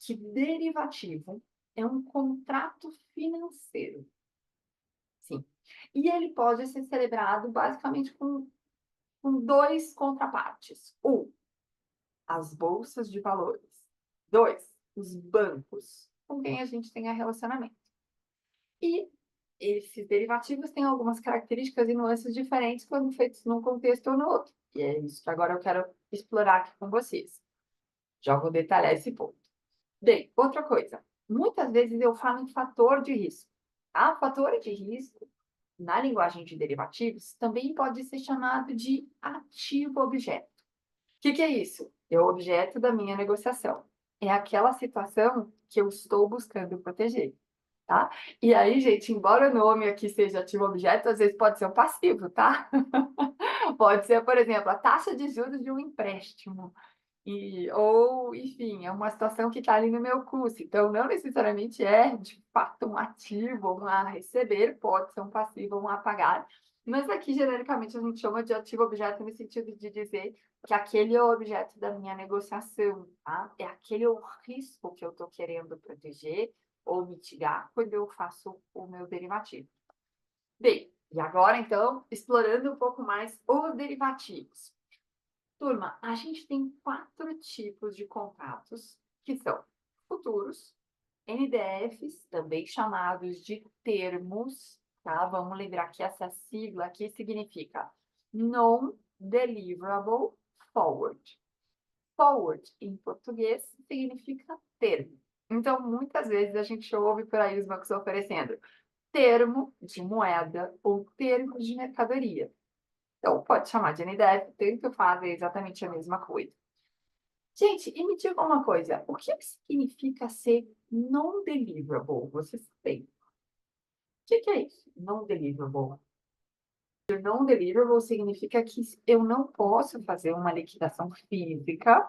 que derivativo é um contrato financeiro. Sim. E ele pode ser celebrado basicamente com 2 contrapartes. Um, as bolsas de valores. 2, os bancos com quem a gente tenha relacionamento. E esses derivativos têm algumas características e nuances diferentes quando feitos num contexto ou no outro. E é isso que agora eu quero explorar aqui com vocês. Já vou detalhar esse ponto. Bem, outra coisa. Muitas vezes eu falo em fator de risco. Tá? Fator de risco, na linguagem de derivativos, também pode ser chamado de ativo-objeto. O que é isso? É o objeto da minha negociação. É aquela situação que eu estou buscando proteger, tá? E aí, gente, embora o nome aqui seja ativo-objeto, às vezes pode ser um passivo, tá? Pode ser, por exemplo, a taxa de juros de um empréstimo. Ou, enfim, é uma situação que está ali no meu custo. Então, não necessariamente é, de fato, um ativo, um a receber, pode ser um passivo, um a pagar. Mas aqui, genericamente, a gente chama de ativo-objeto no sentido de dizer que aquele é o objeto da minha negociação, tá? É aquele o risco que eu estou querendo proteger ou mitigar quando eu faço o meu derivativo. Bem, e agora, então, explorando um pouco mais os derivativos. Turma, a gente tem 4 tipos de contratos, que são futuros, NDFs, também chamados de termos, tá? Vamos lembrar que essa sigla aqui significa Non-Deliverable Forward. Forward, em português, significa termo. Então, muitas vezes a gente ouve por aí os bancos oferecendo termo de moeda ou termo de mercadoria. Então, pode chamar de NDF, tanto faz, é exatamente a mesma coisa. Gente, e me diga uma coisa, o que significa ser non-deliverable? Vocês têm. O que é isso? Non-deliverable. Non-deliverable significa que eu não posso fazer uma liquidação física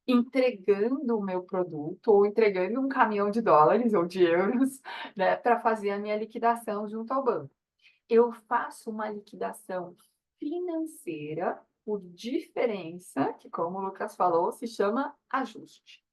entregando o meu produto ou entregando um caminhão de dólares ou de euros, né, para fazer a minha liquidação junto ao banco. Eu faço uma liquidação financeira por diferença, que, como o Lucas falou, se chama ajuste.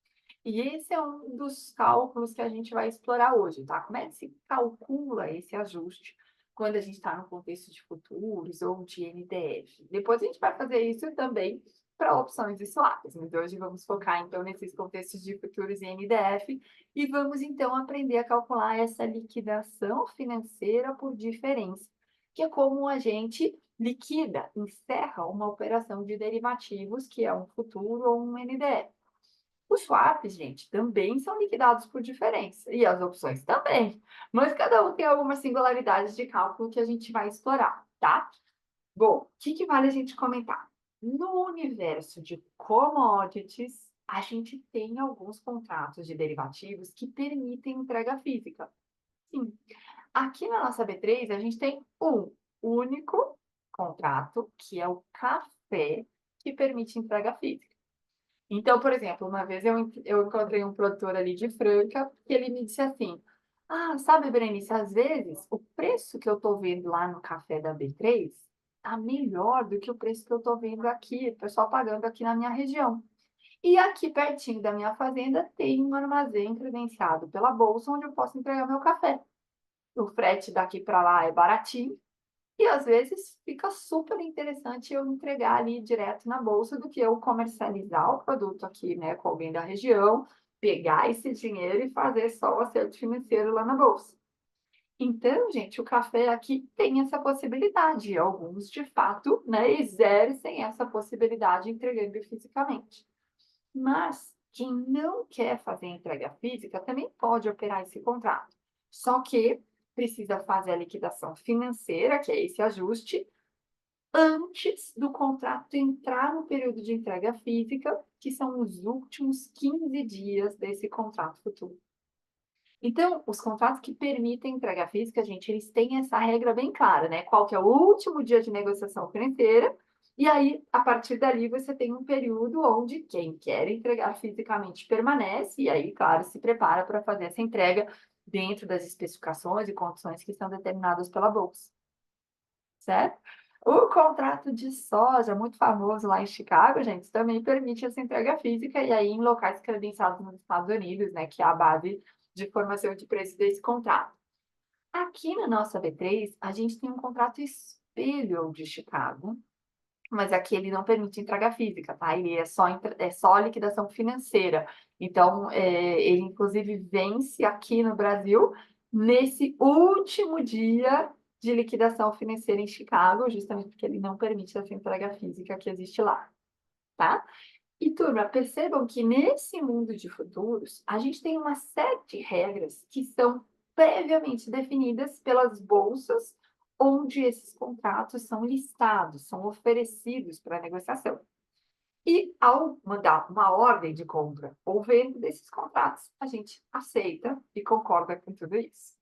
E esse é um dos cálculos que a gente vai explorar hoje, tá? Como é que se calcula esse ajuste quando a gente está no contexto de futuros ou de NDF? Depois a gente vai fazer isso também para opções e swaps, mas hoje vamos focar então nesses contextos de futuros e NDF e vamos então aprender a calcular essa liquidação financeira por diferença, que é como a gente liquida, encerra uma operação de derivativos, que é um futuro ou um NDF. Os swaps, gente, também são liquidados por diferença, e as opções também, mas cada um tem algumas singularidades de cálculo que a gente vai explorar, tá? Bom, o que vale a gente comentar? No universo de commodities, a gente tem alguns contratos de derivativos que permitem entrega física. Sim. Aqui na nossa B3, a gente tem um único contrato, que é o café, que permite entrega física. Então, por exemplo, uma vez eu encontrei um produtor ali de Franca, que ele me disse assim: Ah, sabe, Berenice, às vezes o preço que eu estou vendo lá no café da B3 está melhor do que o preço que eu estou vendo aqui, o pessoal pagando aqui na minha região. E aqui pertinho da minha fazenda tem um armazém credenciado pela Bolsa onde eu posso entregar meu café. O frete daqui para lá é baratinho e às vezes fica super interessante eu entregar ali direto na bolsa do que eu comercializar o produto aqui, né, com alguém da região, pegar esse dinheiro e fazer só o acerto financeiro lá na bolsa. Então, gente, o café aqui tem essa possibilidade. Alguns, de fato, né, exercem essa possibilidade entregando fisicamente. Mas quem não quer fazer entrega física também pode operar esse contrato. Só que precisa fazer a liquidação financeira, que é esse ajuste, antes do contrato entrar no período de entrega física, que são os últimos 15 dias desse contrato futuro. Então, os contratos que permitem entrega física, gente, eles têm essa regra bem clara, né? Qual que é o último dia de negociação financeira, e aí, a partir dali, você tem um período onde quem quer entregar fisicamente permanece, e aí, claro, se prepara para fazer essa entrega dentro das especificações e condições que são determinadas pela Bolsa, certo? O contrato de soja, muito famoso lá em Chicago, gente, também permite essa entrega física, e aí em locais credenciados nos Estados Unidos, né, que é a base de formação de preço desse contrato. Aqui na nossa B3, a gente tem um contrato espelho ao de Chicago, mas aqui ele não permite entrega física, tá? Ele é só liquidação financeira. Então, ele inclusive vence aqui no Brasil nesse último dia de liquidação financeira em Chicago, justamente porque ele não permite essa entrega física que existe lá, tá? E turma, percebam que nesse mundo de futuros, a gente tem uma série de regras que são previamente definidas pelas bolsas onde esses contratos são listados, são oferecidos para negociação. E ao mandar uma ordem de compra ou venda desses contratos, a gente aceita e concorda com tudo isso.